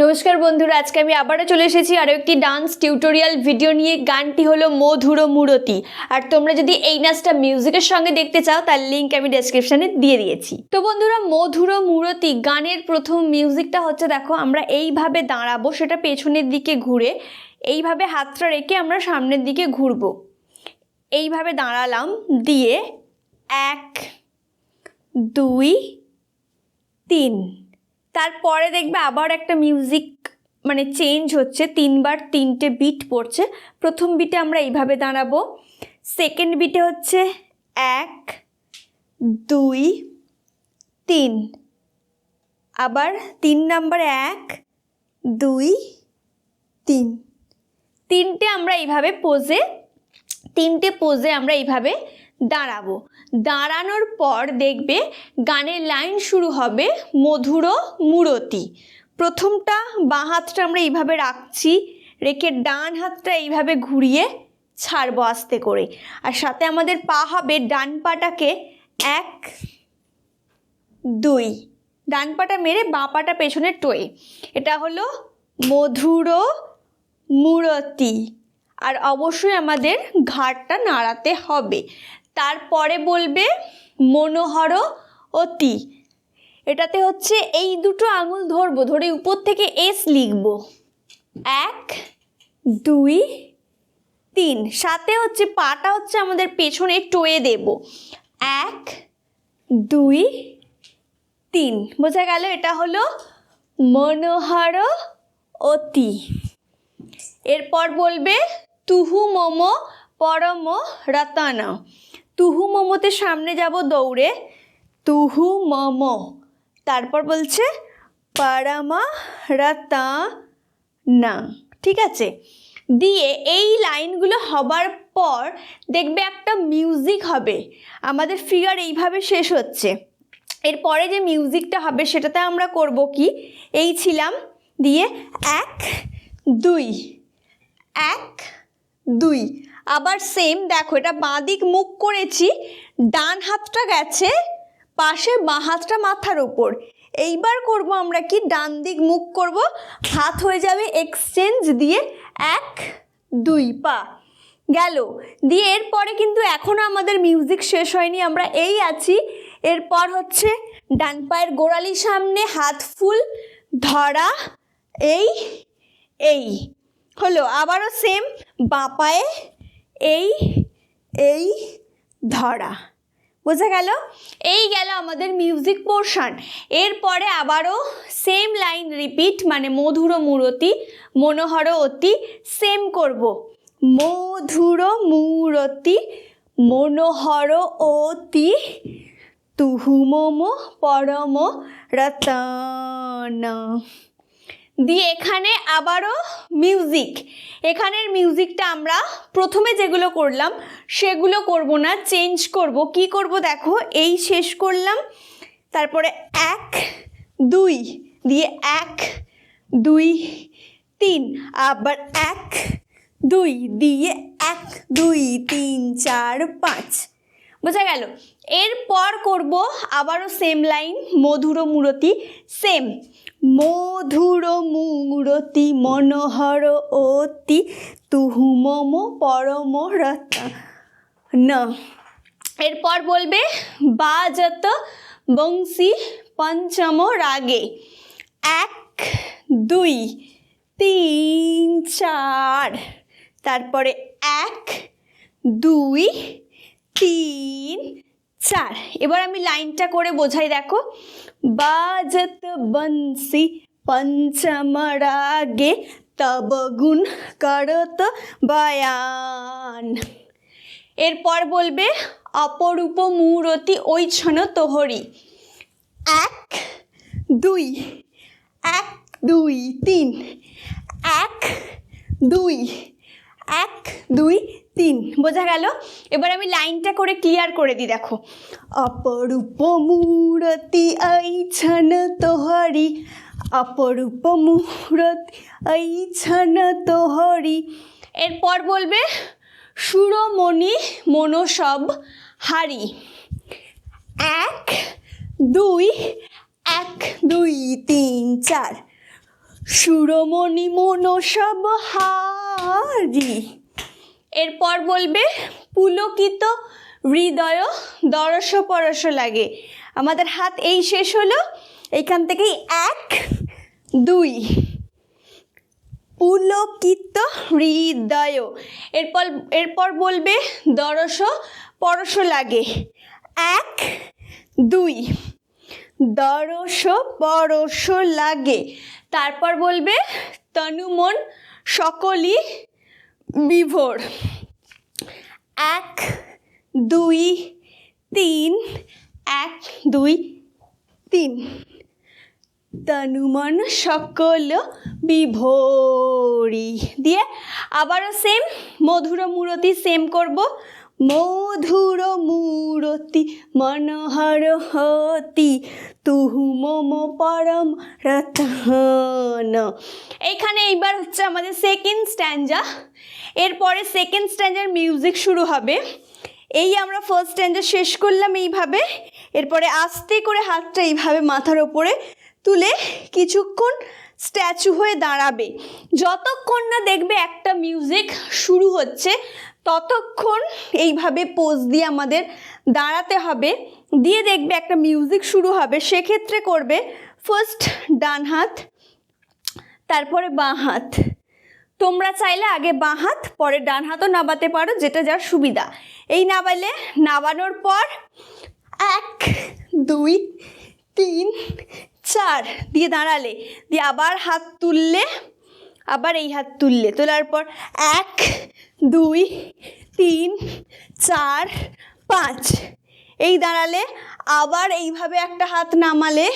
নমস্কার বন্ধুরা, আজকে আমি আবারও চলে এসেছি আরও একটি ডান্স টিউটোরিয়াল ভিডিও নিয়ে। গানটি হলো মধুর মূরতি। আর তোমরা যদি এই নাচটা মিউজিকের সঙ্গে দেখতে চাও তার লিঙ্ক আমি ডেসক্রিপশনে দিয়ে দিয়েছি। তো বন্ধুরা, মধুর মূরতি গানের প্রথম মিউজিকটা হচ্ছে, দেখো আমরা এইভাবে দাঁড়াবো, সেটা পেছনের দিকে ঘুরে এইভাবে হাতটা রেখে আমরা সামনের দিকে ঘুরবো। এইভাবে দাঁড়ালাম, দিয়ে 1 2 3, তারপরে দেখবে আবার একটা মিউজিক মানে চেঞ্জ হচ্ছে, 3বার 3টে বিট পড়ছে। প্রথম বিটে আমরা এইভাবে দাঁড়াবো, সেকেন্ড বিটে হচ্ছে 1 2 3, আবার 3 নাম্বার 1 2 3, তিনটে আমরা এইভাবে তিনটে পোজে আমরা এইভাবে দাঁড়াবো। দাঁড়ানোর পর দেখবে গানের লাইন শুরু হবে মধুর মূরতি। প্রথমটা বাঁ হাতটা আমরা এইভাবে রাখছি, রেখে ডান হাতটা এইভাবে ঘুরিয়ে ছাড়বো আস্তে করে। আর সাথে আমাদের পা হবে, ডান পাটাকে 1 2, ডান পাটা মেরে বাঁ পাটা পেছনে টোয়ে। এটা হলো মধুর মূরতি। আর অবশ্যই আমাদের ঘাড়টা নাড়াতে হবে। তারপরে বলবে মনোহর অতি। এটাতে হচ্ছে এই দুটো আঙুল ধরবো, ধরে উপর থেকে এস লিখবো, 1 2 3। সাথে হচ্ছে পাটা হচ্ছে আমাদের পেছনে টোয়ে দেব, 1 2 3। বোঝা গেল? এটা হলো মনোহর অতি। এরপর বলবে তুহু মম পরম রতন। তুহু মমতে সামনে যাব দৌড়ে, তুহু মম। তারপর বলছে পরম রতন। ঠিক আছে? দিয়ে এই লাইনগুলো হবার পর দেখবে একটা মিউজিক হবে। আমাদের ফিগার এইভাবে শেষ হচ্ছে। এরপরে যে মিউজিকটা হবে সেটাতে আমরা করব কি, এই ছিলাম, দিয়ে 1 2 1 2। আবার সেম, দেখো এটা বাঁ দিক মুখ করেছি, ডান হাতটা গেছে পাশে, বাঁ হাতটা মাথার উপর। এইবার করব আমরা কি, ডান দিক মুখ করব, হাত হয়ে যাবে এক্সচেঞ্জ, দিয়ে 1 2 পা গেল। দিয়ে এরপরে কিন্তু এখনও আমাদের মিউজিক শেষ হয়নি, আমরা এই আছি। এরপর হচ্ছে ডান পায়ের গোড়ালি সামনে, হাত ফুল ধরা, এই হলো। আবারও সেম, বাঁ পায়ে এই ধরা। বোঝা গেল? এই গেল আমাদের মিউজিক পোর্শন। এরপরে আবারও সেম লাইন রিপিট, মানে মধুর মূরতি মনোহর অতি সেম করব। মধুর মূরতি মনোহর অতি তুহু মম পরম রতন। দিয়ে এখানে আবারও মিউজিক। এখানের মিউজিকটা আমরা প্রথমে যেগুলো করলাম সেগুলো করব না, চেঞ্জ করব। কি করব দেখো, এই শেষ করলাম, তারপরে 1 2 দিয়ে 1 2 3, আবার 1 2 দিয়ে 1 2 3 4 5। বোঝা গেল? এরপর করব আবারও সেম লাইন মধুর মূরতি, সেম মধুর মূরতি মনোহর অতি তুহু মম পরম রতন। এরপর বলবে বাজত বংশী পঞ্চম রাগে, 1 2 3 4, তারপরে 1 2 3 4। এবার আমি লাইনটা করে বোঝাই, দেখো, বাজত বংশী পঞ্চম রাগে তব গুণ করত বয়ান। এরপর বলবে অপরূপ মূরতি ওই ছন তোহরি, 1 2 1 2 3, 1 2 1 2 3। বোঝা গেল? এবার আমি লাইনটা করে ক্লিয়ার করে দিই, দেখো, অপরূপ মূরতি এই ছন তোহরি অপরূপ মূরতি এই ছন তোহরি। এরপর বলবে সুরমণি মনোসব হারি, 1 2 1 2 3 4। সুরমণি মনসব হারি। এরপর বলবে পুলকিত হৃদয় দরস পরশ লাগে। আমাদের হাত এই শেষ হলো, এইখান থেকেই 1 2 পুলকিত হৃদয়। এরপর বলবে দরস পরশ লাগে, 1 2 দরস পরশ লাগে। তারপর বলবে তনু মন সকলই বিভোর, 1 2 3 1 2 3 তনু মন সকল বিভোরি। দিয়ে আবারও সেম মধুর মূরতি সেম করব, মধুর মূরতি মনোহর হতি তুহু মম পরম রতন। এইখানে এইবার হচ্ছে আমাদের সেকেন্ড স্ট্যাঞ্জা। এরপরে সেকেন্ড স্ট্যাঞ্জার মিউজিক শুরু হবে। এই আমরা ফার্স্ট স্ট্যাঞ্জা শেষ করলাম এইভাবে। এরপরে আস্তে করে হাতটা এইভাবে মাথার ওপরে তুলে কিছুক্ষণ স্ট্যাচু হয়ে দাঁড়াবে। যতক্ষণ না দেখবে একটা মিউজিক শুরু হচ্ছে ততক্ষণ এইভাবে পোজ দিয়ে আমাদের দাঁড়াতে হবে। দিয়ে দেখবে একটা মিউজিক শুরু হবে, সেক্ষেত্রে করবে ফার্স্ট ডান হাত, তারপরে বাঁ হাত। তোমরা চাইলে আগে বাঁ হাত পরে ডান হাতও নাবাতে পারো, যেটা যার সুবিধা। এই নাবালে নাবানোর পর 1 2 3 4 দিয়ে দাঁড়ালে, দিয়ে আবার হাত তুললে, আবার এই হাত তুললে, তোলার পর 1 2 3 4 5 এই দাঁড়ালে, আবার এইভাবে একটা হাত নামালে,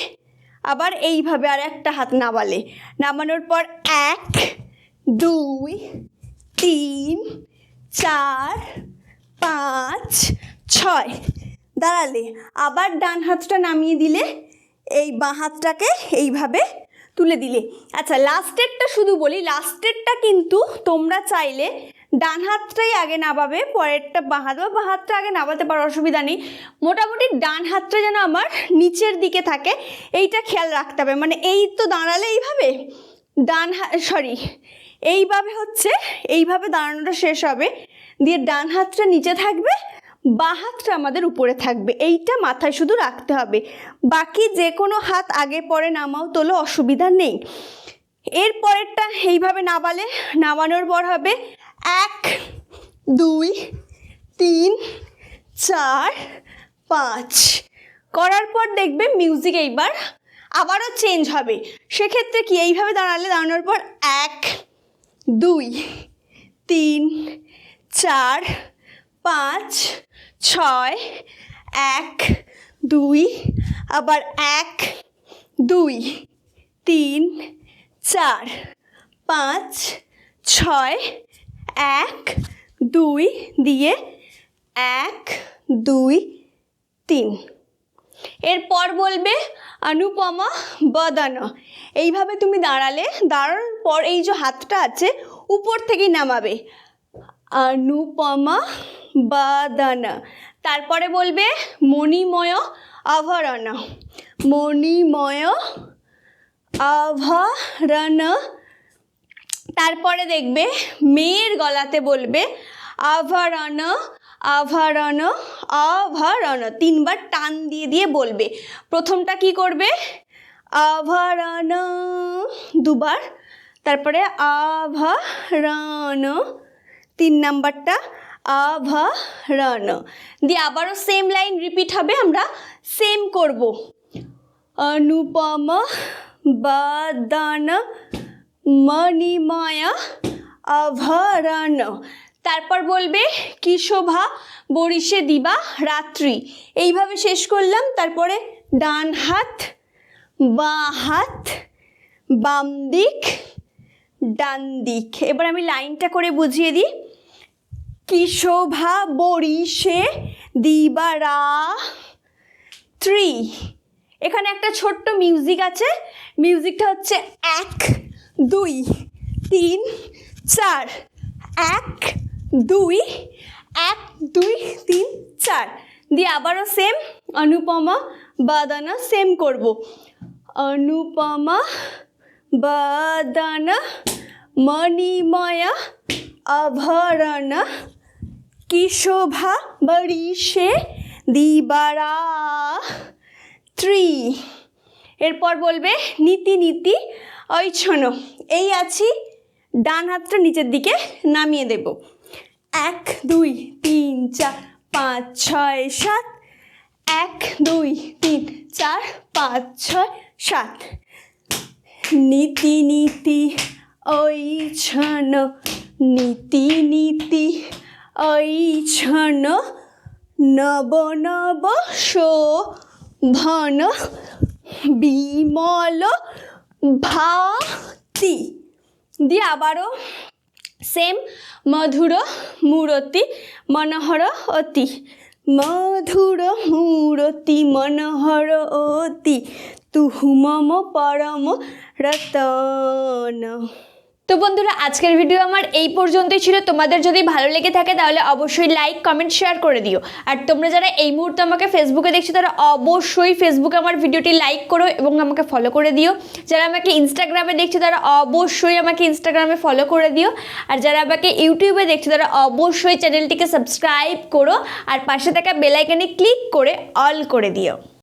আবার এইভাবে আর একটা হাত নামালে, নামানোর পর 1 2 3 4 5 6 দাঁড়ালে, আবার ডান হাতটা নামিয়ে দিলে, এই বাঁ হাতটাকে এইভাবে তুলে দিলে। আচ্ছা, লাস্টেরটা শুধু বলি, লাস্টেরটা কিন্তু তোমরা চাইলে ডান হাতটাই আগে নামাবে, পরেরটা বাঁ হাত, বা বাঁ হাতটা আগে নামাতে পারো, অসুবিধা নেই। মোটামুটি ডান হাতটা যেন আমার নিচের দিকে থাকে এইটা খেয়াল রাখতে হবে। মানে এই তো দাঁড়ালে এইভাবে, এইভাবে হচ্ছে, এইভাবে দাঁড়ানোটা শেষ হবে, দিয়ে ডান হাতটা নিচে থাকবে, বাঁ হাতটা আমাদের উপরে থাকবে। এইটা মাথায় শুধু রাখতে হবে। বাকি যে কোনো হাত আগে পরে নামাও তোলো, অসুবিধা নেই। এর পরেরটা এইভাবে নামালে, নামানোর পর হবে 1 2 3 4 5 করার পর দেখবে মিউজিক এইবার আবারও চেঞ্জ হবে। সেক্ষেত্রে কি, এইভাবে দাঁড়ানোর পর 1 2 3 4 5 6 1 2 আবার 1 2 3 4 5 6 1 2 দিয়ে 1 2 3। এরপর বলবে অনুপমা বদন। এইভাবে তুমি দাঁড়ালে, দাঁড়ানোর পর এই যে হাতটা আছে উপর থেকেই নামাবে, অনুপমা বদন। তারপরে বলবে মণিময় আভরণ, মণিময় আভরণ। তারপরে দেখবে মেয়ের গলাতে বলবে আভরণ আভরণ আভরণ, 3 বার টান দিয়ে দিয়ে বলবে। প্রথমটা কি করবে, আভরণ 2 বার, তারপরে আভরণ 3 নাম্বারটা আভরণ, দিয়ে আবারও সেম লাইন রিপিট হবে, আমরা সেম করব। অনুপমা বদন মণিময় আভরণ। তারপর বলবে কি শোভা বরিশে দিবা রাত্রি। এইভাবে শেষ করলাম। তারপরে ডান হাত বাঁ হাত, বাম দিক ডান দিক। এবার আমি লাইনটা করে বুঝিয়ে দিই। কি শোভা বরিশে দিবা রাত্রি। এখানে একটা ছোট্ট মিউজিক আছে। মিউজিকটা হচ্ছে 1 2 3 4, 1 2 1 2 3 4 দিয়ে আবারও সেম অনুপমা বদন সেম করব। অনুপমা বদন মণিময় আভরণ কি শোভা বরিশে দিবারাত্রি। এরপর বলবে নীতি নীতি ঐছন। এই আছি, ডান হাতটা নিচের দিকে নামিয়ে দেব। 1 2 3 4 5 6 7, 1 2 3 4 5 6 7। নীতি নীতি ঐছন, নীতি নীতি ঐছন, নব নব শোভন বিমল ভাতি। দিয়ে আবারও সেম, মধুর মূরতি মনোহর অতি, মধুর মূরতি মনোহর অতি, তুহু মম পরম রতন। তো বন্ধুরা, আজকের ভিডিও আমার এই পর্যন্তই ছিল। তোমাদের যদি ভালো লেগে থাকে তাহলে অবশ্যই লাইক কমেন্ট শেয়ার করে দিও। আর তোমরা যারা এই মুহূর্তে আমাকে ফেসবুকে দেখছো তারা অবশ্যই ফেসবুকে আমার ভিডিওটি লাইক করো এবং আমাকে ফলো করে দিও। যারা আমাকে ইনস্টাগ্রামে দেখছো তারা অবশ্যই আমাকে ইনস্টাগ্রামে ফলো করে দিও। আর যারা আমাকে ইউটিউবে দেখছো তারা অবশ্যই চ্যানেলটিকে সাবস্ক্রাইব করো আর পাশে থাকা বেল আইকনে ক্লিক করে অল করে দিও।